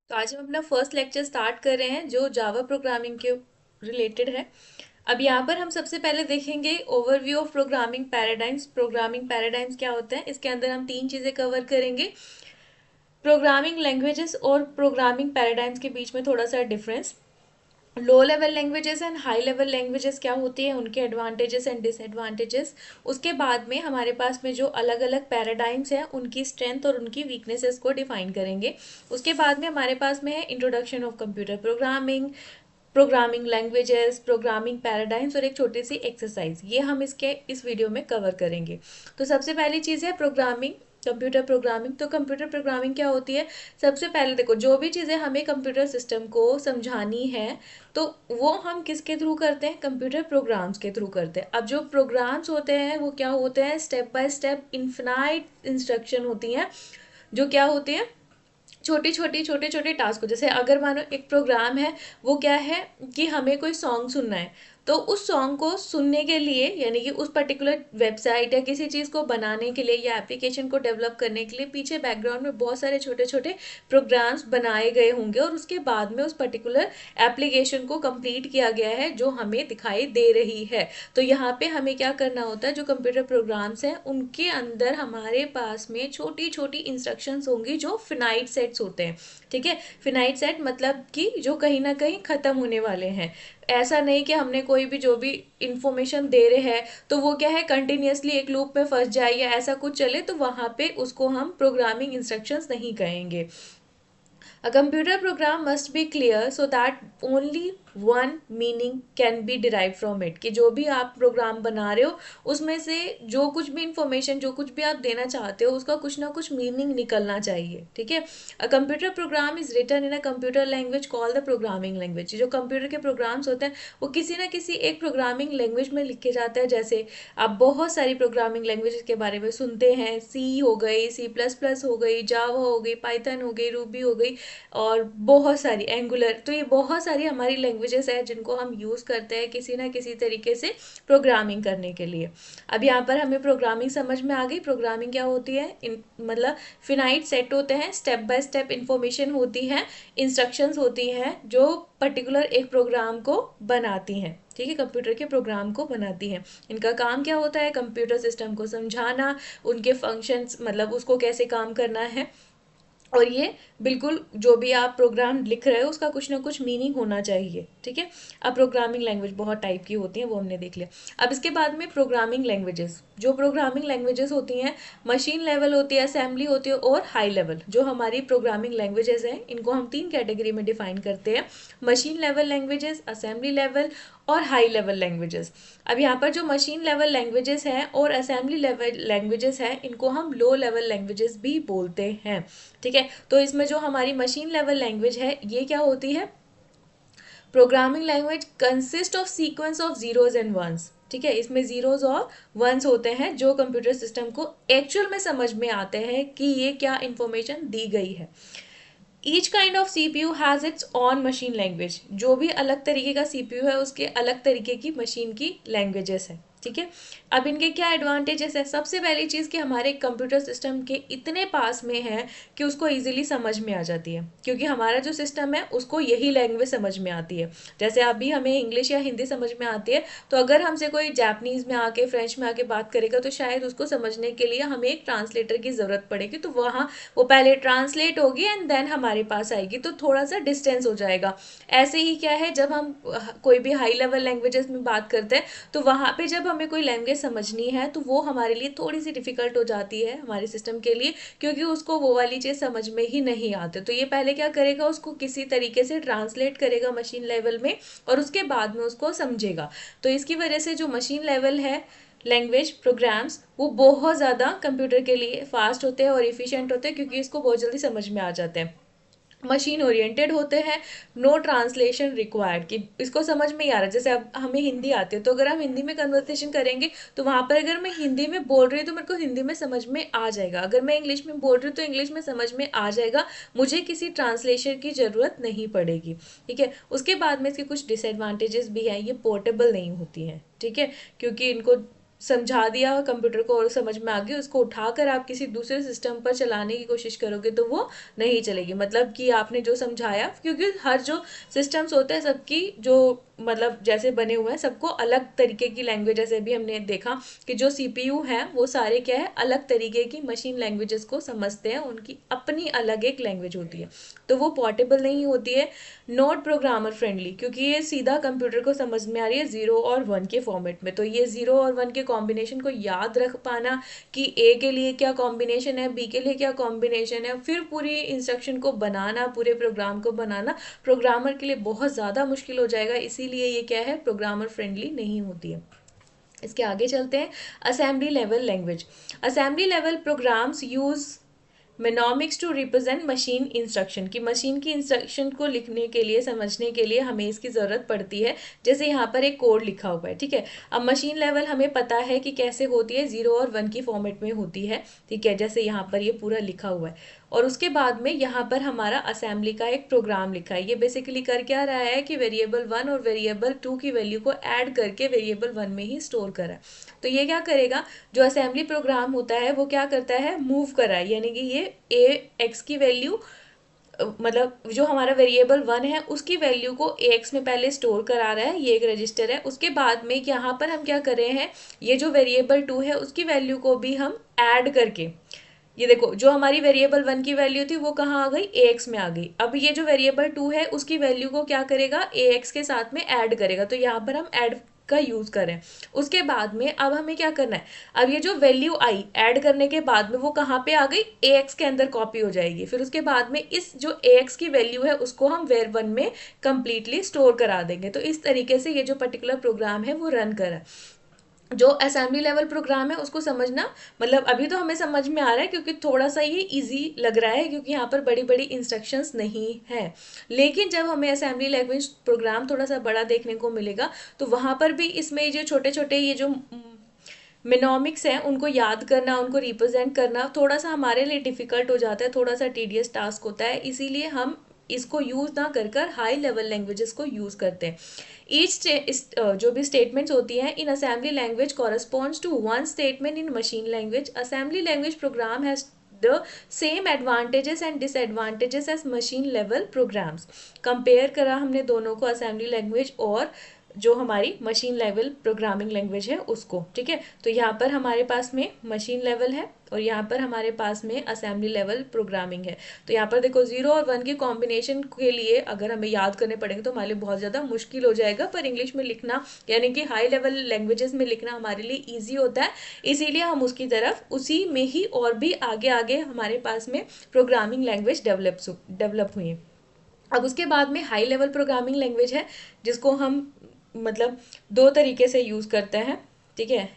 तो आज हम अपना फर्स्ट लेक्चर स्टार्ट कर रहे हैं जो जावा प्रोग्रामिंग के रिलेटेड है। अब यहाँ पर हम सबसे पहले देखेंगे overview of programming paradigms. Programming paradigms क्या होता है, इसके अंदर हम तीन चीज़ें कवर करेंगे। प्रोग्रामिंग लैंग्वेजेस और प्रोग्रामिंग पैराडाइम्स के बीच में थोड़ा सा difference, low level languages and high level languages क्या होती है, उनके एडवांटेजेस एंड डिसएडवांटेजेस। उसके बाद में हमारे पास में जो अलग अलग पैराडाइम्स हैं उनकी स्ट्रेंथ और उनकी वीकनेसेस को डिफाइन करेंगे। उसके बाद में हमारे पास में है introduction of computer programming, programming languages, programming paradigms और एक छोटी सी एक्सरसाइज, ये हम इसके इस वीडियो में कवर करेंगे। तो सबसे पहली चीज़ है प्रोग्रामिंग, कंप्यूटर प्रोग्रामिंग। तो कंप्यूटर प्रोग्रामिंग क्या होती है, सबसे पहले देखो जो भी चीज़ें हमें कंप्यूटर सिस्टम को समझानी है तो वो हम किसके थ्रू करते हैं, कंप्यूटर प्रोग्राम्स के थ्रू करते हैं। अब जो प्रोग्राम्स होते हैं वो क्या होते हैं, step by step infinite instruction होती हैं, जो क्या होती है छोटी छोटी छोटे छोटे टास्क हो। जैसे अगर मानो एक प्रोग्राम है, वो क्या है कि हमें कोई सॉन्ग सुनना है, तो उस सॉन्ग को सुनने के लिए यानी कि उस पर्टिकुलर वेबसाइट या किसी चीज़ को बनाने के लिए या एप्लीकेशन को डेवलप करने के लिए पीछे बैकग्राउंड में बहुत सारे छोटे छोटे प्रोग्राम्स बनाए गए होंगे और उसके बाद में उस पर्टिकुलर एप्लीकेशन को कंप्लीट किया गया है जो हमें दिखाई दे रही है। तो यहाँ पे हमें क्या करना होता है, जो कंप्यूटर प्रोग्राम्स हैं उनके अंदर हमारे पास में छोटी छोटी इंस्ट्रक्शंस होंगी जो फिनाइट सेट्स होते हैं। ठीक है, फिनाइट सेट मतलब कि जो कहीं ना कहीं ख़त्म होने वाले हैं। ऐसा नहीं कि हमने कोई भी जो भी इंफॉर्मेशन दे रहे हैं तो वो क्या है कंटिन्यूसली एक लूप में फंस जाए या ऐसा कुछ चले, तो वहाँ पे उसको हम प्रोग्रामिंग इंस्ट्रक्शंस नहीं कहेंगे। A computer program must be clear so that only one meaning can be derived from it, कि जो भी आप प्रोग्राम बना रहे हो उसमें से जो कुछ भी इंफॉर्मेशन जो कुछ भी आप देना चाहते हो उसका कुछ ना कुछ मीनिंग निकलना चाहिए। ठीक है, a computer program is written in a computer language call the programming language. जो कंप्यूटर के प्रोग्राम्स होते हैं वो किसी ना किसी एक प्रोग्रामिंग लैंग्वेज में लिखे जाते हैं। जैसे आप बहुत सारी प्रोग्रामिंग लैंग्वेज के बारे में सुनते हैं, सी हो गई, सी प्लस प्लस हो गई, जावा हो गई, पाइथन हो गई, रूबी हो गई और बहुत सारी एंगुलर। तो ये बहुत सारी हमारी लैंग्वेजेस हैं जिनको हम यूज़ करते हैं किसी ना किसी तरीके से प्रोग्रामिंग करने के लिए। अब यहाँ पर हमें प्रोग्रामिंग समझ में आ गई। प्रोग्रामिंग क्या होती है, मतलब फिनाइट सेट होते हैं, स्टेप बाय स्टेप इंफॉर्मेशन होती है, इंस्ट्रक्शंस होती हैं जो पर्टिकुलर एक प्रोग्राम को बनाती हैं। ठीक है, कंप्यूटर के प्रोग्राम को बनाती हैं। इनका काम क्या होता है, कंप्यूटर सिस्टम को समझाना, उनके फंक्शंस मतलब उसको कैसे काम करना है। और ये बिल्कुल जो भी आप प्रोग्राम लिख रहे हो उसका कुछ ना कुछ मीनिंग होना चाहिए। ठीक है, अब प्रोग्रामिंग लैंग्वेज बहुत टाइप की होती हैं वो हमने देख लिया। अब इसके बाद में प्रोग्रामिंग लैंग्वेजेस, जो प्रोग्रामिंग लैंग्वेजेस होती हैं मशीन लेवल होती है, असेंबली होती है और हाई लेवल। जो हमारी प्रोग्रामिंग लैंग्वेजेस हैं इनको हम तीन कैटेगरी में डिफाइन करते हैं, machine level languages, assembly level और हाई लेवल लैंग्वेजेस। अब यहाँ पर जो मशीन लेवल लैंग्वेजेस हैं और असेंबली लेवल लैंग्वेजेस हैं इनको हम लो लेवल लैंग्वेजेस भी बोलते हैं। ठीक है, तो इसमें जो हमारी मशीन लेवल लैंग्वेज है ये क्या होती है, programming language consist of sequence of zeros and ones. ठीक है, इसमें जीरोज और वंस होते हैं जो कंप्यूटर सिस्टम को एक्चुअल में समझ में आते हैं कि ये क्या इंफॉर्मेशन दी गई है। Each kind of CPU has its on machine language. जो भी अलग तरीके का सीपीयू है उसके अलग तरीके की मशीन की लैंग्वेजेस है। ठीक है, अब इनके क्या एडवांटेजेस है, सबसे पहली चीज़ कि हमारे कंप्यूटर सिस्टम के इतने पास में है कि उसको इजीली समझ में आ जाती है, क्योंकि हमारा जो सिस्टम है उसको यही लैंग्वेज समझ में आती है। जैसे अभी हमें इंग्लिश या हिंदी समझ में आती है, तो अगर हमसे कोई जापानीज़ में आके फ्रेंच में आके बात करेगा तो शायद उसको समझने के लिए हमें एक ट्रांसलेटर की ज़रूरत पड़ेगी। तो वहाँ वो पहले ट्रांसलेट होगी एंड देन हमारे पास आएगी, तो थोड़ा सा डिस्टेंस हो जाएगा। ऐसे ही क्या है, जब हम कोई भी हाई लेवल लैंग्वेजेस में बात करते हैं तो वहाँ पे जब हमें कोई लैंग्वेज समझनी है तो वो हमारे लिए थोड़ी सी डिफ़िकल्ट हो जाती है हमारे सिस्टम के लिए, क्योंकि उसको वो वाली चीज़ समझ में ही नहीं आती। तो ये पहले क्या करेगा, उसको किसी तरीके से ट्रांसलेट करेगा मशीन लेवल में और उसके बाद में उसको समझेगा। तो इसकी वजह से जो मशीन लेवल है लैंग्वेज प्रोग्राम्स वो बहुत ज़्यादा कंप्यूटर के लिए फास्ट होते हैं और इफ़िशिएंट होते हैं, क्योंकि इसको बहुत जल्दी समझ में आ जाते हैं। मशीन ओरिएंटेड होते हैं, नो ट्रांसलेशन रिक्वायर्ड, कि इसको समझ में ही आ रहा है। जैसे अब हमें हिंदी आती है तो अगर हम हिंदी में कन्वर्सेशन करेंगे तो वहाँ पर अगर मैं हिंदी में बोल रही हूँ तो मेरे को हिंदी में समझ में आ जाएगा, अगर मैं इंग्लिश में बोल रही हूँ तो इंग्लिश में समझ में आ जाएगा, मुझे किसी ट्रांसलेशन की ज़रूरत नहीं पड़ेगी। ठीक है, उसके बाद में इसके कुछ डिसएडवांटेजेस भी हैं, ये पोर्टेबल नहीं होती हैं। ठीक है, क्योंकि इनको समझा दिया कंप्यूटर को और समझ में आ गई, उसको उठाकर आप किसी दूसरे सिस्टम पर चलाने की कोशिश करोगे तो वो नहीं चलेगी। मतलब कि आपने जो समझाया, क्योंकि हर जो सिस्टम्स होते हैं सबकी जो मतलब जैसे बने हुए हैं सबको अलग तरीके की लैंग्वेज, जैसे भी हमने देखा कि जो सीपीयू हैं वो सारे क्या है अलग तरीके की मशीन लैंग्वेजेस को समझते हैं, उनकी अपनी अलग एक लैंग्वेज होती है, तो वो पोर्टेबल नहीं होती है, नॉट प्रोग्रामर फ्रेंडली, क्योंकि ये सीधा कंप्यूटर को समझ में आ रही है 0 और 1 के फॉर्मेट में। तो ये 0 और 1 के कॉम्बिनेशन को याद रख पाना कि ए के लिए क्या कॉम्बिनेशन है, बी के लिए क्या कॉम्बिनेशन है, फिर पूरी इंस्ट्रक्शन को बनाना, पूरे प्रोग्राम को बनाना प्रोग्रामर के लिए बहुत ज़्यादा मुश्किल हो जाएगा, इसीलिए ये क्या है प्रोग्रामर फ्रेंडली नहीं होती है। इसके आगे चलते हैं, assembly level language. Assembly level programs use mnemonics to represent machine instruction, की मशीन की इंस्ट्रक्शन को लिखने के लिए, समझने के लिए हमें इसकी ज़रूरत पड़ती है। जैसे यहाँ पर एक कोड लिखा हुआ है, ठीक है। अब मशीन लेवल हमें पता है कि कैसे होती है, 0 और 1 की फॉर्मेट में होती है, ठीक है, जैसे यहाँ पर ये पूरा लिखा हुआ है। और उसके बाद में यहाँ पर हमारा असेंबली का एक प्रोग्राम लिखा है। ये बेसिकली कर क्या रहा है कि वेरिएबल 1 और वेरिएबल 2 की वैल्यू को ऐड करके वेरिएबल 1 में ही स्टोर करा है। तो ये क्या करेगा, जो असेंबली प्रोग्राम होता है वो क्या करता है, मूव करा है, यानी कि ये ए एक्स की वैल्यू, मतलब जो हमारा वेरिएबल 1 है उसकी वैल्यू को ए एक्स में पहले स्टोर करा रहा है, ये एक रजिस्टर है। उसके बाद में यहाँ पर हम क्या कर रहे हैं, ये जो वेरिएबल 2 है उसकी वैल्यू को भी हम ऐड करके, ये देखो जो हमारी वेरिएबल 1 की वैल्यू थी वो कहाँ आ गई, ए एक्स में आ गई। अब ये जो वेरिएबल 2 है उसकी वैल्यू को क्या करेगा, ए एक्स के साथ में ऐड करेगा, तो यहाँ पर हम ऐड का यूज करें। उसके बाद में अब हमें क्या करना है, अब ये जो वैल्यू आई ऐड करने के बाद में वो कहाँ पे आ गई, ए एक्स के अंदर कॉपी हो जाएगी। फिर उसके बाद में इस जो ए एक्स की वैल्यू है उसको हम वेर 1 में कंप्लीटली स्टोर करा देंगे। तो इस तरीके से ये जो पर्टिकुलर प्रोग्राम है वो रन करा। जो असेंबली लेवल प्रोग्राम है उसको समझना, मतलब अभी तो हमें समझ में आ रहा है क्योंकि थोड़ा सा ये इजी लग रहा है, क्योंकि यहाँ पर बड़ी बड़ी इंस्ट्रक्शंस नहीं है। लेकिन जब हमें असेंबली लैंग्वेज प्रोग्राम थोड़ा सा बड़ा देखने को मिलेगा तो वहाँ पर भी इसमें जो छोटे छोटे ये जो मिनोमिक्स हैं उनको याद करना, उनको रिप्रेजेंट करना थोड़ा सा हमारे लिए डिफिकल्ट हो जाता है, थोड़ा सा टीडियस टास्क होता है, इसीलिए हम इसको यूज ना कर कर हाई लेवल लैंग्वेजेस को यूज करते हैं। ईच जो भी स्टेटमेंट्स होती हैं in assembly language corresponds to one statement in machine language. Assembly language program has the same advantages and disadvantages as machine level programs। Compare करा हमने दोनों को, असेंबली लैंग्वेज और जो हमारी मशीन लेवल प्रोग्रामिंग लैंग्वेज है उसको, ठीक है। तो यहाँ पर हमारे पास में मशीन लेवल है और यहाँ पर हमारे पास में असेंबली लेवल प्रोग्रामिंग है। तो यहाँ पर देखो 0 और 1 के कॉम्बिनेशन के लिए अगर हमें याद करने पड़ेंगे तो हमारे लिए बहुत ज़्यादा मुश्किल हो जाएगा, पर इंग्लिश में लिखना यानी कि हाई लेवल लैंग्वेजेस में लिखना हमारे लिए ईजी होता है, इसीलिए हम उसकी तरफ उसी में ही और भी आगे आगे हमारे पास में प्रोग्रामिंग लैंग्वेज डेवलप हुई है। अब उसके बाद में हाई लेवल प्रोग्रामिंग लैंग्वेज है जिसको हम मतलब दो तरीके से यूज़ करते हैं, ठीक है।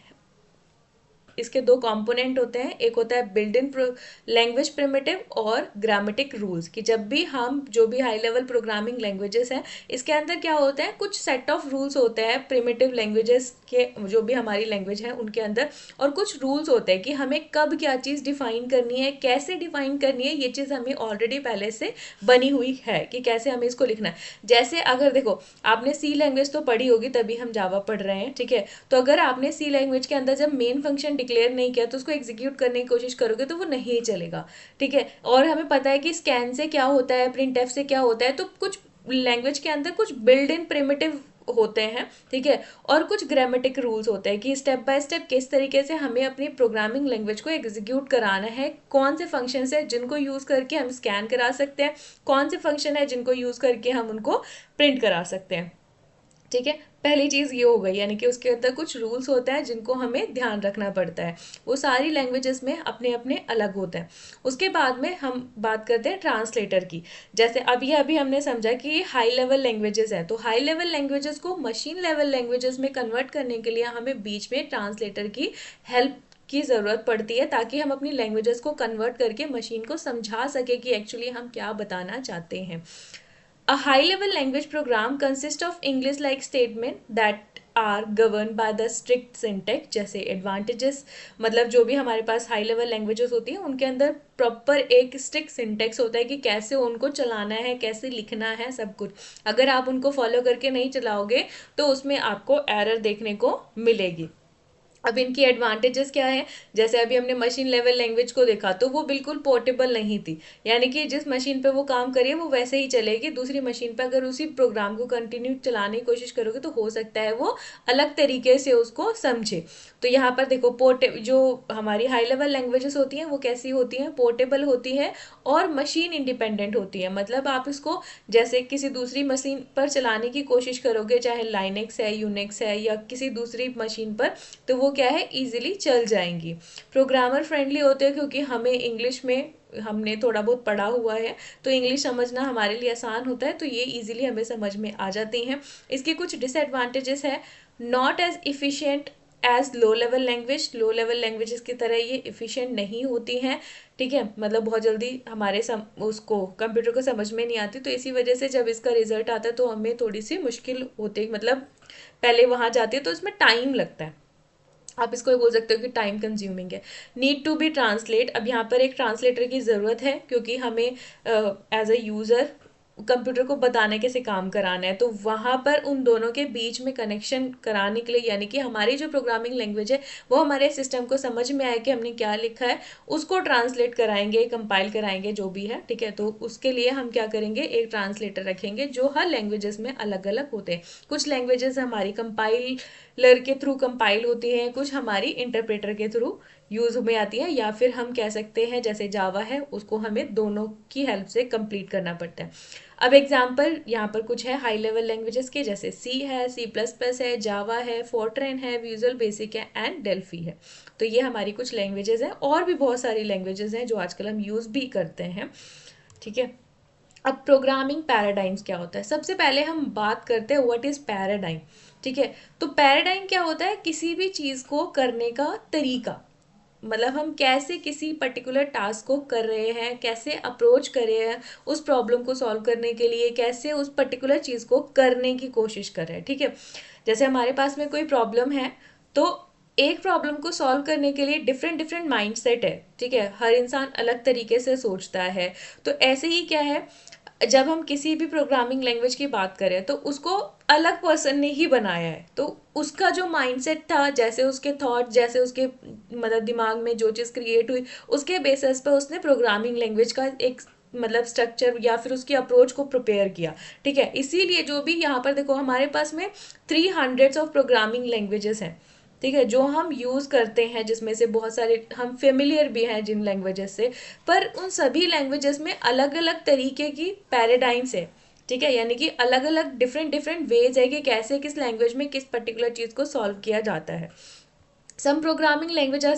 इसके दो कंपोनेंट होते हैं, एक होता है बिल्ट इन लैंग्वेज प्रिमिटिव और ग्रामेटिक रूल्स, कि जब भी हम जो भी हाई लेवल प्रोग्रामिंग लैंग्वेजेस हैं इसके अंदर क्या होता है, कुछ सेट ऑफ रूल्स होते हैं प्रिमिटिव लैंग्वेजेस के, जो भी हमारी लैंग्वेज है उनके अंदर, और कुछ रूल्स होते हैं कि हमें कब क्या चीज़ डिफाइन करनी है, कैसे डिफाइन करनी है, ये चीज़ हमें ऑलरेडी पहले से बनी हुई है कि कैसे हमें इसको लिखना है। जैसे अगर देखो आपने सी लैंग्वेज तो पढ़ी होगी तभी हम जावा पढ़ रहे हैं, ठीक है। तो अगर आपने सी लैंग्वेज के अंदर जब मेन फंक्शन डिक्लेयर नहीं किया तो उसको एग्जीक्यूट करने की कोशिश करोगे तो वो नहीं चलेगा, ठीक है। और हमें पता है कि स्कैन से क्या होता है, प्रिंटफ से क्या होता है, तो कुछ लैंग्वेज के अंदर कुछ बिल्ड इन प्रिमिटिव होते हैं, ठीक है, और कुछ ग्रामेटिक रूल्स होते हैं कि स्टेप बाय स्टेप किस तरीके से हमें अपनी प्रोग्रामिंग लैंग्वेज को एग्जीक्यूट कराना है, कौन से फंक्शन है जिनको यूज करके हम स्कैन करा सकते हैं, कौन से फंक्शन है जिनको यूज करके हम उनको प्रिंट करा सकते हैं, ठीक है। पहली चीज़ ये हो गई, यानी कि उसके अंदर कुछ रूल्स होते हैं जिनको हमें ध्यान रखना पड़ता है, वो सारी लैंग्वेजेस में अपने अपने अलग होते हैं। उसके बाद में हम बात करते हैं ट्रांसलेटर की। जैसे अभी हमने समझा कि ये हाई लेवल लैंग्वेजेस है, तो हाई लेवल लैंग्वेजेस को मशीन लेवल लैंग्वेजेस में कन्वर्ट करने के लिए हमें बीच में ट्रांसलेटर की हेल्प की ज़रूरत पड़ती है, ताकि हम अपनी लैंग्वेजेस को कन्वर्ट करके मशीन को समझा सके कि एक्चुअली हम क्या बताना चाहते हैं। A high-level language program consists of English-like statement that are governed by the strict syntax। जैसे advantages, मतलब जो भी हमारे पास हाई लेवल लैंग्वेजेस होती हैं उनके अंदर प्रॉपर एक स्ट्रिक्ट सिंटेक्स होता है कि कैसे उनको चलाना है, कैसे लिखना है, सब कुछ। अगर आप उनको फॉलो करके नहीं चलाओगे तो उसमें आपको एरर देखने को मिलेगी। अब इनकी एडवांटेजेस क्या है, जैसे अभी हमने मशीन लेवल लैंग्वेज को देखा तो वो बिल्कुल पोर्टेबल नहीं थी, यानी कि जिस मशीन पे वो काम करिए वो वैसे ही चलेगी, दूसरी मशीन पे अगर उसी प्रोग्राम को कंटिन्यू चलाने की कोशिश करोगे तो हो सकता है वो अलग तरीके से उसको समझे। तो यहाँ पर देखो पोर्टे जो हमारी हाई लेवल लैंग्वेजेस होती हैं वो कैसी होती हैं, पोर्टेबल होती है और मशीन इंडिपेंडेंट होती है। मतलब आप इसको जैसे किसी दूसरी मशीन पर चलाने की कोशिश करोगे, चाहे लाइनेक्स है, यूनिक्स है या किसी दूसरी मशीन पर, तो वो क्या है इजीली चल जाएंगी। प्रोग्रामर फ्रेंडली होते हैं क्योंकि हमें इंग्लिश में हमने थोड़ा बहुत पढ़ा हुआ है तो इंग्लिश समझना हमारे लिए आसान होता है, तो ये इजीली हमें समझ में आ जाती हैं। इसके कुछ डिसएडवांटेजेस है, not as efficient as low level language, low level languages की तरह ये इफ़िशिएंट नहीं होती हैं, ठीक है, मतलब बहुत जल्दी हमारे उसको कंप्यूटर को समझ में नहीं आती, तो इसी वजह से जब इसका रिजल्ट आता है तो हमें थोड़ी सी मुश्किल होती है, मतलब पहले वहाँ जाती है तो इसमें टाइम लगता है, आप इसको बोल सकते हो कि टाइम कंज्यूमिंग है। नीड टू बी ट्रांसलेट, अब यहाँ पर एक ट्रांसलेटर की ज़रूरत है क्योंकि हमें एज अ यूज़र कंप्यूटर को बताने कैसे काम कराना है, तो वहाँ पर उन दोनों के बीच में कनेक्शन कराने के लिए, यानी कि हमारी जो प्रोग्रामिंग लैंग्वेज है वो हमारे सिस्टम को समझ में आए कि हमने क्या लिखा है, उसको ट्रांसलेट कराएंगे, कंपाइल कराएंगे, जो भी है, ठीक है, तो उसके लिए हम क्या करेंगे, एक ट्रांसलेटर रखेंगे जो हर लैंग्वेजेस में अलग अलग होते हैं। कुछ लैंग्वेजेस हमारी कंपाइलर के थ्रू कंपाइल होती हैं, कुछ हमारी इंटरप्रेटर के थ्रू यूज में आती है, या फिर हम कह सकते हैं जैसे जावा है उसको हमें दोनों की हेल्प से कंप्लीट करना पड़ता है। अब एग्जाम्पल यहाँ पर कुछ है हाई लेवल लैंग्वेजेस के, जैसे सी है, सी प्लस प्लस है, जावा है, फोर्ट्रेन है, विजुअल बेसिक है एंड डेल्फी है। तो ये हमारी कुछ लैंग्वेजेस हैं, और भी बहुत सारी लैंग्वेजेस हैं जो आजकल हम यूज भी करते हैं, ठीक है। अब प्रोग्रामिंग पैराडाइम्स क्या होता है, सबसे पहले हम बात करते हैं व्हाट इज पैराडाइम, ठीक है। तो पैराडाइम क्या होता है, किसी भी चीज को करने का तरीका, मतलब हम कैसे किसी पर्टिकुलर टास्क को कर रहे हैं, कैसे अप्रोच कर रहे हैं उस प्रॉब्लम को सॉल्व करने के लिए, कैसे उस पर्टिकुलर चीज़ को करने की कोशिश कर रहे हैं, ठीक है। जैसे हमारे पास में कोई प्रॉब्लम है तो एक प्रॉब्लम को सॉल्व करने के लिए डिफरेंट डिफरेंट माइंडसेट है, ठीक है, हर इंसान अलग तरीके से सोचता है। तो ऐसे ही क्या है, जब हम किसी भी प्रोग्रामिंग लैंग्वेज की बात करें तो उसको अलग पर्सन ने ही बनाया है, तो उसका जो माइंडसेट था, जैसे उसके थॉट, जैसे उसके मतलब दिमाग में जो चीज़ क्रिएट हुई, उसके बेसिस पर उसने प्रोग्रामिंग लैंग्वेज का एक मतलब स्ट्रक्चर या फिर उसकी अप्रोच को प्रिपेयर किया, ठीक है। इसीलिए जो भी यहाँ पर देखो हमारे पास में 300 ऑफ प्रोग्रामिंग लैंग्वेजेस हैं, ठीक है, जो हम यूज़ करते हैं, जिसमें से बहुत सारे हम फेमिलियर भी हैं जिन लैंग्वेजेस से, पर उन सभी लैंग्वेजेस में अलग अलग तरीके की पैराडाइम्स है, ठीक है, यानी कि अलग अलग डिफरेंट डिफरेंट वेज है कि कैसे किस लैंग्वेज में किस पर्टिकुलर चीज़ को सॉल्व किया जाता है। Some programming language are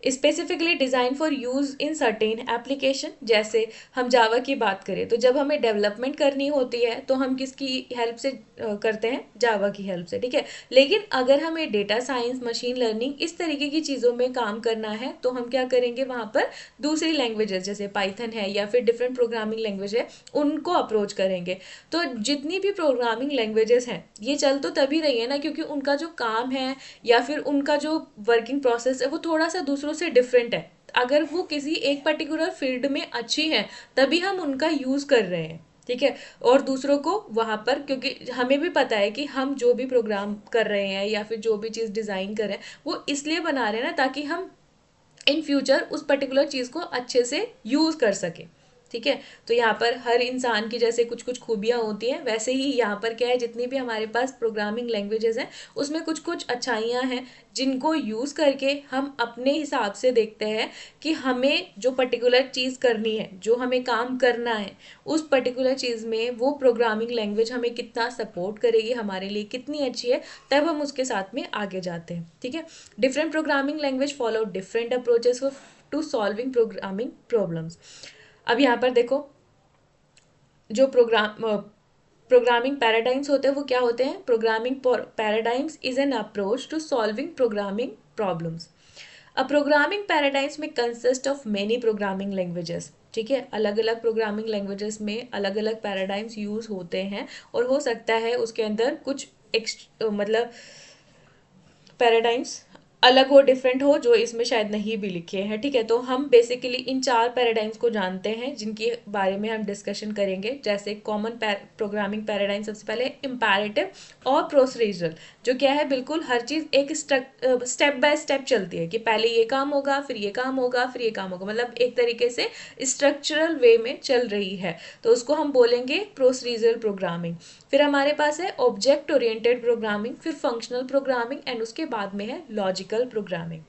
specifically designed for use in certain application, जैसे हम जावा की बात करें तो जब हमें डेवलपमेंट करनी होती है तो हम किसकी हेल्प से करते हैं, जावा की हेल्प से, ठीक है। लेकिन अगर हमें डेटा साइंस, मशीन लर्निंग इस तरीके की चीज़ों में काम करना है तो हम क्या करेंगे, वहाँ पर दूसरी लैंग्वेजेस जैसे पाइथन है या फिर डिफरेंट प्रोग्रामिंग लैंग्वेज है उनको अप्रोच करेंगे। तो जितनी भी प्रोग्रामिंग लैंग्वेजेस हैं ये चल तो तभी रही है ना क्योंकि उनका जो काम है या फिर उनका जो वर्किंग प्रोसेस है वो थोड़ा सा दूसरों से डिफरेंट है। अगर वो किसी एक पर्टिकुलर फील्ड में अच्छी हैं तभी हम उनका यूज़ कर रहे हैं, ठीक है। और दूसरों को वहाँ पर, क्योंकि हमें भी पता है कि हम जो भी प्रोग्राम कर रहे हैं या फिर जो भी चीज़ डिज़ाइन कर रहे हैं वो इसलिए बना रहे हैं ना ताकि हम इन फ्यूचर उस पर्टिकुलर चीज़ को अच्छे से यूज़ कर सके, ठीक है। तो यहाँ पर हर इंसान की जैसे कुछ कुछ खूबियाँ होती हैं वैसे ही यहाँ पर क्या है, जितनी भी हमारे पास प्रोग्रामिंग लैंग्वेजेस हैं उसमें कुछ कुछ अच्छाइयाँ हैं जिनको यूज़ करके हम अपने हिसाब से देखते हैं कि हमें जो पर्टिकुलर चीज़ करनी है, जो हमें काम करना है, उस पर्टिकुलर चीज़ में वो प्रोग्रामिंग लैंग्वेज हमें कितना सपोर्ट करेगी, हमारे लिए कितनी अच्छी है, तब हम उसके साथ में आगे जाते हैं, ठीक है। Different programming language follow different approaches to solving programming problems. अब यहाँ पर देखो जो प्रोग्रामिंग पैराडाइम्स होते हैं वो क्या होते हैं, programming paradigms is an approach to solving programming problems. अब प्रोग्रामिंग पैराडाइम्स में consist of many programming languages, ठीक है, अलग अलग प्रोग्रामिंग लैंग्वेजेस में अलग अलग पैराडाइम्स यूज होते हैं और हो सकता है उसके अंदर कुछ मतलब पैराडाइम्स अलग हो, डिफरेंट हो, जो इसमें शायद नहीं भी लिखे हैं। ठीक है, तो हम बेसिकली इन चार पैराडाइम्स को जानते हैं जिनके बारे में हम डिस्कशन करेंगे। जैसे कॉमन प्रोग्रामिंग पैराडाइम सबसे पहले इम्पैरेटिव और प्रोसीजरल, जो क्या है, बिल्कुल हर चीज़ एक स्टेप बाय स्टेप चलती है कि पहले ये काम होगा, फिर ये काम होगा, फिर ये काम होगा, मतलब एक तरीके से स्ट्रक्चरल वे में चल रही है, तो उसको हम बोलेंगे प्रोसीजरल प्रोग्रामिंग। फिर हमारे पास है ऑब्जेक्ट ओरिएंटेड प्रोग्रामिंग, फिर फंक्शनल प्रोग्रामिंग, एंड उसके बाद में है लॉजिकल प्रोग्रामिंग।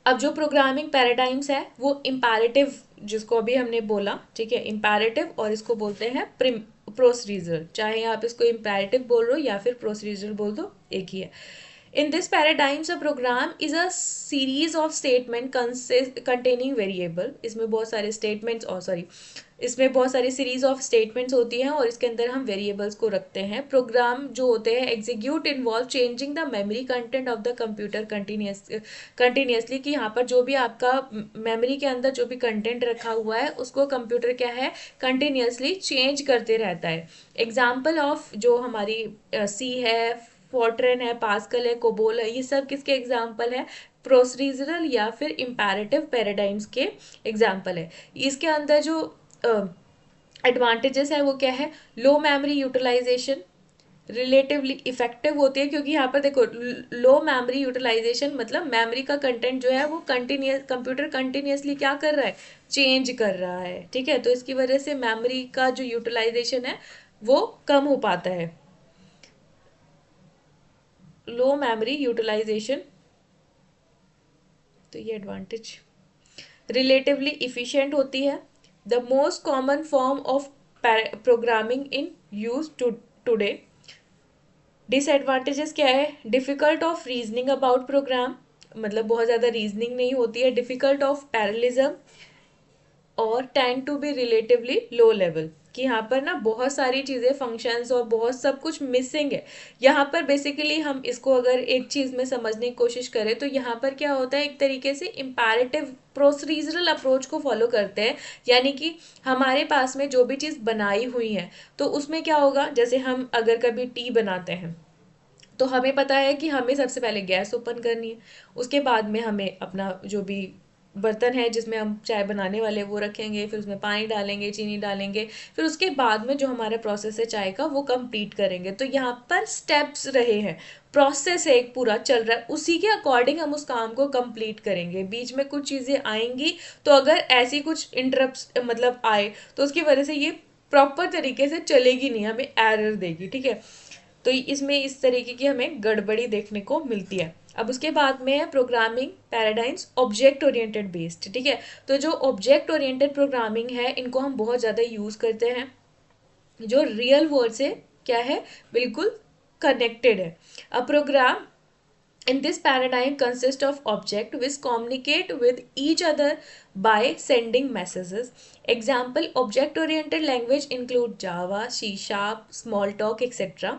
अब जो प्रोग्रामिंग पैराडाइम्स है वो इम्पैरेटिव, जिसको अभी हमने बोला, ठीक है, इम्पैरेटिव, और इसको बोलते हैं प्रोसीजरल। चाहे आप इसको इम्पैरेटिव बोल रहे हो या फिर प्रोसीजरल बोल दो, एक ही है। In this paradigms, a program is a series of statement containing variable. इसमें बहुत सारे statements, और सॉरी, इसमें बहुत सारी सीरीज ऑफ स्टेटमेंट्स होती हैं और इसके अंदर हम वेरिएबल्स को रखते हैं। प्रोग्राम जो होते हैं execute involve changing the memory content of the computer continuously, कि यहाँ पर जो भी आपका मेमोरी के अंदर जो भी कंटेंट रखा हुआ है उसको कंप्यूटर क्या है, कंटिन्यूसली चेंज करते रहता है। एग्जाम्पल ऑफ जो हमारी सी है, फोर्ट्रेन है, पास्कल है, कोबोल है, ये सब किसके एग्जाम्पल है, प्रोसीजरल या फिर इम्पैरेटिव पैराडाइम्स के एग्जाम्पल है। इसके अंदर जो एडवांटेजेस है वो क्या है, लो मेमोरी यूटिलाइजेशन, रिलेटिवली इफेक्टिव होती है, क्योंकि यहाँ पर देखो लो मेमोरी यूटिलाइजेशन मतलब मेमोरी का कंटेंट जो है वो कंटिन्यूस, कंप्यूटर कंटिन्यूसली क्या कर रहा है, चेंज कर रहा है। ठीक है, तो इसकी वजह से मेमोरी का जो यूटिलाइजेशन है वो कम हो पाता है। लो मेमोरी यूटिलाइजेशन, तो ये एडवांटेज। रिलेटिवली इफिशिएंट होती है, the most common form of programming in use today. Disadvantages क्या है, difficult of reasoning about program, मतलब बहुत ज़्यादा रीजनिंग नहीं होती है, डिफिकल्ट ऑफ पैरेलिज्म, और tend to be relatively low level, कि यहाँ पर ना बहुत सारी चीज़ें, फंक्शंस और बहुत सब कुछ मिसिंग है। यहाँ पर बेसिकली हम इसको अगर एक चीज़ में समझने की कोशिश करें तो यहाँ पर क्या होता है, एक तरीके से इम्पैरेटिव प्रोसीजरल अप्रोच को फॉलो करते हैं, यानी कि हमारे पास में जो भी चीज़ बनाई हुई है तो उसमें क्या होगा, जैसे हम अगर कभी टी बनाते हैं तो हमें पता है कि हमें सबसे पहले गैस ओपन करनी है, उसके बाद में हमें अपना जो भी बर्तन है जिसमें हम चाय बनाने वाले वो रखेंगे, फिर उसमें पानी डालेंगे, चीनी डालेंगे, फिर उसके बाद में जो हमारा प्रोसेस है चाय का वो कंप्लीट करेंगे। तो यहाँ पर स्टेप्स रहे हैं, प्रोसेस है, एक पूरा चल रहा है, उसी के अकॉर्डिंग हम उस काम को कंप्लीट करेंगे। बीच में कुछ चीज़ें आएंगी तो अगर ऐसी कुछ इंटरप्ट्स मतलब आए तो उसकी वजह से ये प्रॉपर तरीके से चलेगी नहीं, हमें एरर देगी। ठीक है, तो इसमें इस तरीके की हमें गड़बड़ी देखने को मिलती है। अब उसके बाद में है programming paradigms object oriented based. ठीक है, तो जो ऑब्जेक्ट ओरिएंटेड प्रोग्रामिंग है इनको हम बहुत ज़्यादा यूज़ करते हैं, जो रियल वर्ल्ड से क्या है, बिल्कुल कनेक्टेड है। अ programme in this paradigm consists of objects which communicate with each other by sending messages. Example, object oriented language include Java, C Sharp, Smalltalk, etc.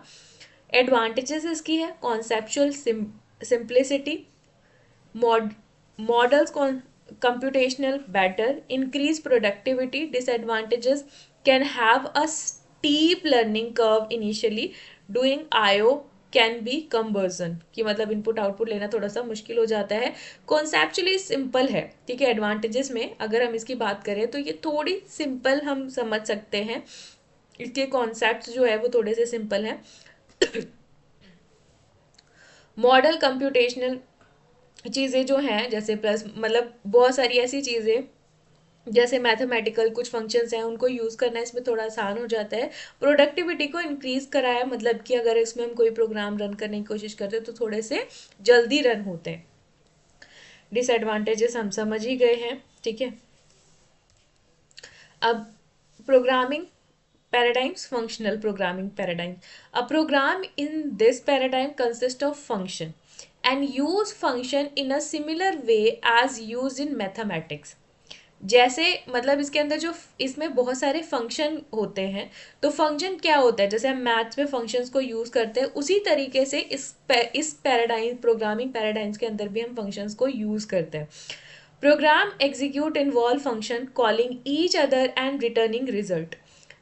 Advantages इसकी है conceptual simplicity, models computational better, increase productivity. Disadvantages can have a steep learning curve initially, doing IO can be conversion, कि मतलब input output लेना थोड़ा सा मुश्किल हो जाता है। कॉन्सेप्चुअली सिंपल है। ठीक है, एडवांटेजेस में अगर हम इसकी बात करें तो ये थोड़ी सिंपल हम समझ सकते हैं, इसके कॉन्सेप्ट जो है वो थोड़े से सिंपल हैं। मॉडल कंप्यूटेशनल चीज़ें जो हैं, जैसे प्लस मतलब बहुत सारी ऐसी चीज़ें जैसे मैथमेटिकल कुछ फंक्शंस हैं उनको यूज़ करना इसमें थोड़ा आसान हो जाता है। प्रोडक्टिविटी को इंक्रीज़ कराया, मतलब कि अगर इसमें हम कोई प्रोग्राम रन करने की कोशिश करते हैं तो थोड़े से जल्दी रन होते हैं। डिसएडवांटेजेस हम समझ ही गए हैं। ठीक है, अब programming paradigms, functional programming paradigm. A program in this paradigm consists of function and use function in a similar way as used in mathematics. जैसे मतलब इसके अंदर जो इसमें बहुत सारे फंक्शन होते हैं, तो फंक्शन क्या होता है, जैसे हम मैथ्स में फंक्शंस को यूज़ करते हैं उसी तरीके से इस पैराडाइम प्रोग्रामिंग पैराडाइम्स के अंदर भी हम फंक्शंस को यूज़ करते हैं। Program execute involve function calling each other and returning result.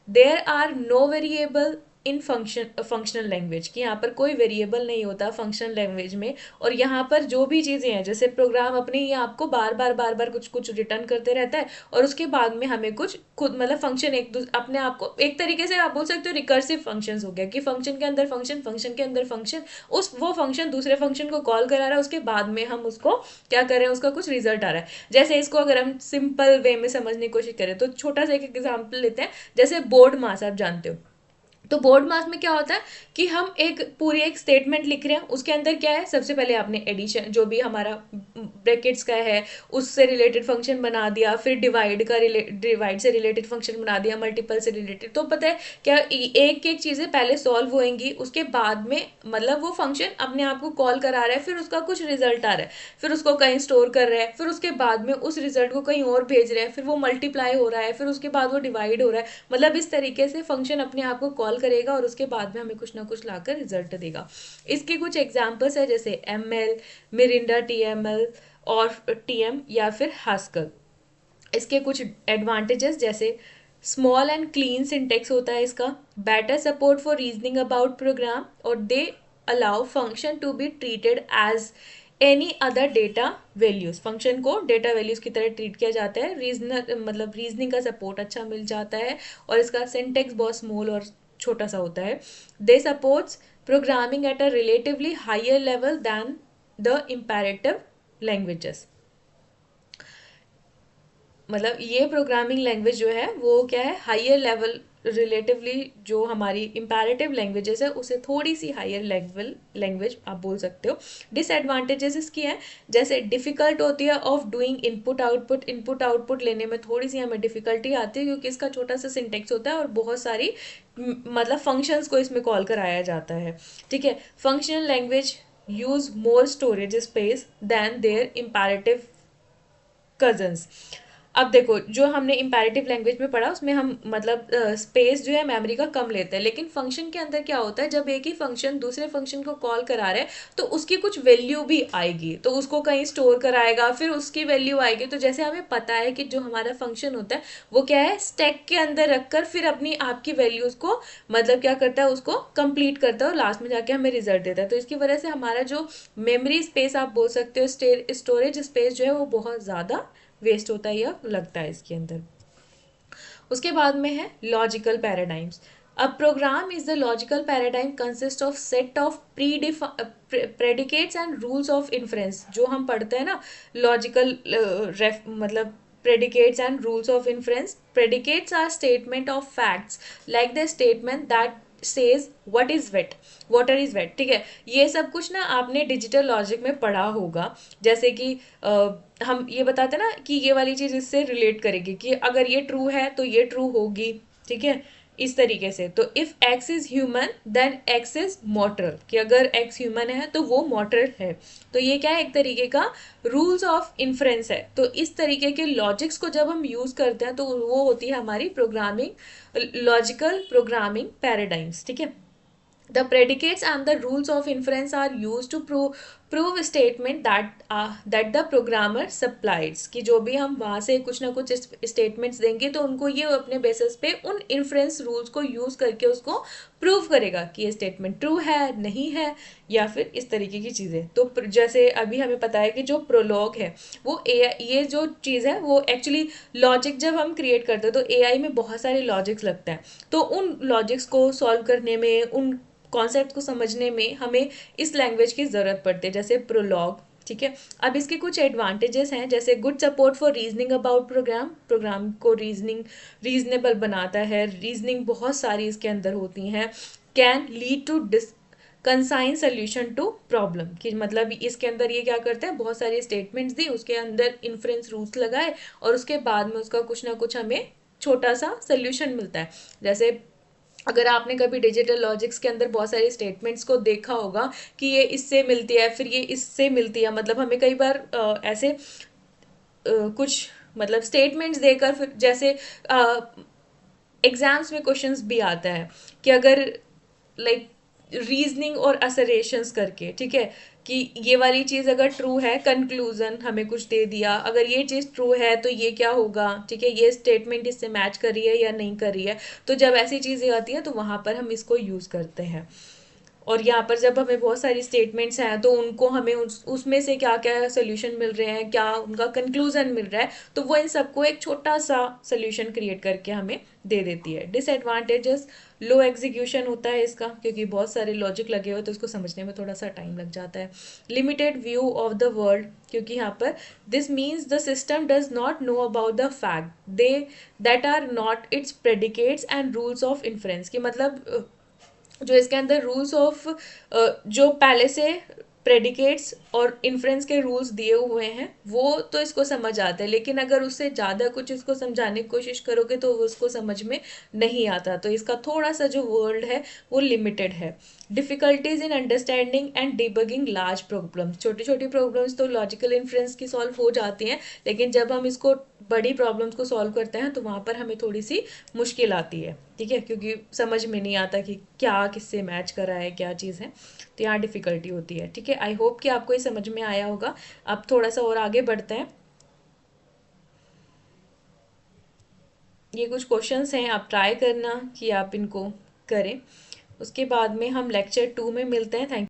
There are no variable in functional language कि यहाँ पर कोई वेरिएबल नहीं होता फंक्शनल लैंग्वेज में, और यहाँ पर जो भी चीज़ें हैं जैसे प्रोग्राम अपने ही आपको बार बार कुछ कुछ रिटर्न करते रहता है, और उसके बाद में हमें कुछ खुद मतलब फंक्शन अपने आप को एक तरीके से आप बोल सकते हो रिकर्सिव फंक्शंस हो गया कि फंक्शन के अंदर फंक्शन, फंक्शन के अंदर फंक्शन, उस वो फंक्शन दूसरे फंक्शन को कॉल करा रहा है, उसके बाद में हम उसको क्या कर रहे हैं, उसका कुछ रिजल्ट आ रहा है। जैसे इसको अगर हम सिंपल वे में समझने की कोशिश करें तो छोटा सा एक एग्जाम्पल लेते हैं, जैसे बोर्ड मास आप जानते हो। तो बोर्ड मास में क्या होता है कि हम एक पूरी एक स्टेटमेंट लिख रहे हैं, उसके अंदर क्या है, सबसे पहले आपने एडिशन जो भी हमारा ब्रैकेट्स का है उससे रिलेटेड फंक्शन बना दिया, फिर डिवाइड से रिलेटेड फंक्शन बना दिया, मल्टीपल से रिलेटेड। तो पता है क्या एक एक चीज़ें पहले सॉल्व होएंगी, उसके बाद में मतलब वो फंक्शन अपने आप को कॉल करा रहा है, फिर उसका कुछ रिजल्ट आ रहा है, फिर उसको कहीं स्टोर कर रहा है, फिर उसके बाद में उस रिजल्ट को कहीं और भेज रहे हैं, फिर वो मल्टीप्लाई हो रहा है, फिर उसके बाद वो डिवाइड हो रहा है। मतलब इस तरीके से फंक्शन अपने आप को कॉल करेगा और उसके बाद में हमें कुछ ना कुछ लाकर रिजल्ट देगा। इसके कुछ एग्जांपल्स है जैसे एमएल, मिरिंडा टीएमएल और टीएम या फिर हास्कल। इसके कुछ एडवांटेजेस जैसे स्मॉल एंड क्लीन सिंटेक्स होता है इसका, better support for reasoning about program, और they allow function to be treated as any other data values. Function को डेटा वैल्यूज की तरह ट्रीट किया जाता है, रीजनिंग का सपोर्ट अच्छा मिल जाता है, और इसका सिंटेक्स बहुत स्मॉल और छोटा सा होता है। They supports programming at a relatively higher level than the imperative languages. मतलब ये प्रोग्रामिंग लैंग्वेज जो है वो क्या है, हायर लेवल रिलेटिवली जो हमारी इम्पेरेटिव लैंग्वेजेस है उसे थोड़ी सी हायर लेवल लैंग्वेज आप बोल सकते हो। डिसएडवांटेजेस इसकी हैं जैसे डिफ़िकल्ट होती है ऑफ डूइंग इनपुट आउटपुट लेने में थोड़ी सी हमें डिफ़िकल्टी आती है क्योंकि इसका छोटा सा सिंटेक्स होता है और बहुत सारी मतलब फंक्शंस को इसमें कॉल कराया जाता है। ठीक है, functional language use more storage space than their imperative cousins. अब देखो जो हमने इम्पेरेटिव लैंग्वेज में पढ़ा उसमें हम मतलब स्पेस जो है मेमोरी का कम लेते हैं, लेकिन फंक्शन के अंदर क्या होता है जब एक ही फंक्शन दूसरे फंक्शन को कॉल करा रहे हैं तो उसकी कुछ वैल्यू भी आएगी, तो उसको कहीं स्टोर कराएगा, फिर उसकी वैल्यू आएगी। तो जैसे हमें पता है कि जो हमारा फंक्शन होता है वो क्या है, स्टैक के अंदर रखकर फिर अपनी आपकी वैल्यूज को मतलब क्या करता है, उसको कंप्लीट करता है और लास्ट में जाके हमें रिजल्ट देता है। तो इसकी वजह से हमारा जो मेमोरी स्पेस आप बोल सकते हो, स्टोरेज स्पेस जो है वो बहुत ज़्यादा वेस्ट होता है या लगता है इसके अंदर। उसके बाद में है logical paradigms. A program is the logical paradigm consist of set of predicates and rules of inference. जो हम पढ़ते हैं ना लॉजिकल मतलब predicates and rules of inference. Predicates are statement of facts like the statement that says what is wet, water is wet। ठीक है, ये सब कुछ ना आपने डिजिटल लॉजिक में पढ़ा होगा। जैसे कि हम ये बताते ना कि ये वाली चीज़ इससे रिलेट करेगी कि अगर ये ट्रू है तो ये ट्रू होगी। ठीक है, इस तरीके से। तो if X is human then X is mortal, कि अगर एक्स ह्यूमन है तो वो मॉर्टल है। तो ये क्या है, एक तरीके का रूल्स ऑफ इन्फ्रेंस है। तो इस तरीके के लॉजिक्स को जब हम यूज करते हैं तो वो होती है हमारी प्रोग्रामिंग लॉजिकल प्रोग्रामिंग पैराडाइम्स। ठीक है, the predicates and the rules of inference are used to prove statement that the programmer supplies। कि जो भी हम वहाँ से कुछ ना कुछ स्टेटमेंट्स देंगे तो उनको ये अपने बेसिस पे उन इन्फ्रेंस रूल्स को यूज़ करके उसको प्रूव करेगा कि ये स्टेटमेंट ट्रू है नहीं है या फिर इस तरीके की चीज़ें। तो जैसे अभी हमें पता है कि जो प्रोलॉग है वो ये जो चीज़ है वो एक्चुअली लॉजिक जब हम क्रिएट करते हैं तो एआई में बहुत सारे लॉजिक्स लगते हैं, तो उन लॉजिक्स को सॉल्व करने में उन कॉन्सेप्ट को समझने में हमें इस लैंग्वेज की ज़रूरत पड़ती है, जैसे प्रोलॉग। ठीक है, अब इसके कुछ एडवांटेजेस हैं जैसे good support for reasoning about program को रीजनेबल बनाता है, रीजनिंग बहुत सारी इसके अंदर होती हैं। Can lead to concise solution to problem, कि मतलब इसके अंदर ये क्या करते हैं, बहुत सारी स्टेटमेंट्स दी, उसके अंदर इन्फ्रेंस रूल्स लगाए और उसके बाद में उसका कुछ ना कुछ हमें छोटा सा सोल्यूशन मिलता है। जैसे अगर आपने कभी डिजिटल लॉजिक्स के अंदर बहुत सारी स्टेटमेंट्स को देखा होगा कि ये इससे मिलती है फिर ये इससे मिलती है, मतलब हमें कई बार ऐसे कुछ मतलब स्टेटमेंट्स देकर फिर जैसे एग्जाम्स में क्वेश्चंस भी आता है कि अगर लाइक रीजनिंग और असरेशंस करके, ठीक है, कि ये वाली चीज़ अगर ट्रू है, कंक्लूजन हमें कुछ दे दिया, अगर ये चीज़ ट्रू है तो ये क्या होगा, ठीक है, ये स्टेटमेंट इससे मैच कर रही है या नहीं कर रही है। तो जब ऐसी चीज़ें आती हैं तो वहाँ पर हम इसको यूज़ करते हैं। और यहाँ पर जब हमें बहुत सारी स्टेटमेंट्स हैं तो उनको हमें उसमें से क्या क्या सोल्यूशन मिल रहे हैं, क्या उनका कंक्लूजन मिल रहा है, तो वो इन सबको एक छोटा सा सोल्यूशन क्रिएट करके हमें दे देती है। डिसएडवांटेजेस, लो एग्जीक्यूशन होता है इसका, क्योंकि बहुत सारे लॉजिक लगे हुए तो इसको समझने में थोड़ा सा टाइम लग जाता है। Limited view of the world, क्योंकि यहाँ पर this means the system does not know about the fact they that are not its predicates and rules of inference, की मतलब जो इसके अंदर रूल्स ऑफ जो पहले से प्रेडिकेट्स और इन्फ्रेंस के रूल्स दिए हुए हैं वो तो इसको समझ आते हैं, लेकिन अगर उससे ज़्यादा कुछ इसको समझाने की कोशिश करोगे तो वो उसको समझ में नहीं आता। तो इसका थोड़ा सा जो वर्ल्ड है वो लिमिटेड है। Difficulties in understanding and debugging large problems, छोटी छोटी प्रॉब्लम्स तो लॉजिकल इन्फ्रेंस की सॉल्व हो जाती हैं, लेकिन जब हम इसको बड़ी प्रॉब्लम्स को सॉल्व करते हैं तो वहाँ पर हमें थोड़ी सी मुश्किल आती है, ठीक है, क्योंकि समझ में नहीं आता कि क्या किससे मैच करा है, क्या चीज़ है, तो यहाँ डिफ़िकल्टी होती है। ठीक है, आई होप कि आपको ये समझ में आया होगा। अब थोड़ा सा और आगे बढ़ते हैं। ये कुछ क्वेश्चंस हैं, आप ट्राई करना कि आप इनको करें। उसके बाद में हम लेक्चर 2 में मिलते हैं। थैंक